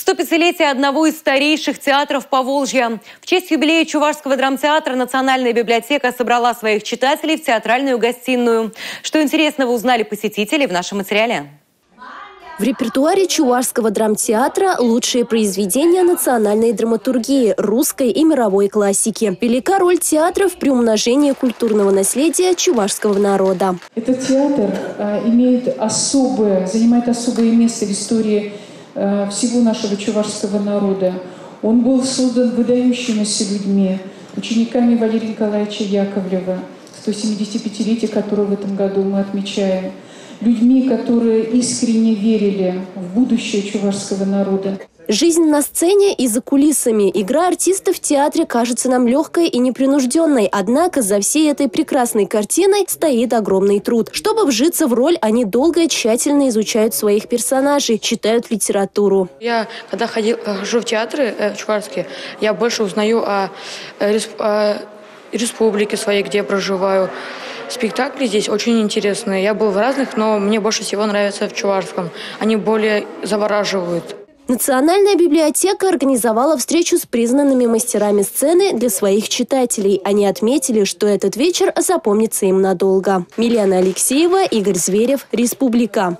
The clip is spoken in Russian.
В 150-летие одного из старейших театров Поволжья. В честь юбилея Чувашского драмтеатра Национальная библиотека собрала своих читателей в театральную гостиную. Что интересного узнали посетители в нашем материале? В репертуаре Чувашского драмтеатра лучшие произведения национальной драматургии, русской и мировой классики. Велика роль театра в приумножении культурного наследия чувашского народа. Этот театр занимает особое место в истории всего нашего чувашского народа. Он был создан выдающимися людьми, учениками Валерия Николаевича Яковлева, 175-летие которого в этом году мы отмечаем. Людьми, которые искренне верили в будущее чувашского народа. Жизнь на сцене и за кулисами. Игра артистов в театре кажется нам легкой и непринужденной. Однако за всей этой прекрасной картиной стоит огромный труд. Чтобы вжиться в роль, они долго и тщательно изучают своих персонажей, читают литературу. Я, когда хожу в театры чувашские, я больше узнаю о республике своей, где я проживаю. Спектакли здесь очень интересные. Я был в разных, но мне больше всего нравится в чувашском. Они более завораживают. Национальная библиотека организовала встречу с признанными мастерами сцены для своих читателей. Они отметили, что этот вечер запомнится им надолго. Милена Алексеева, Игорь Зверев, Республика.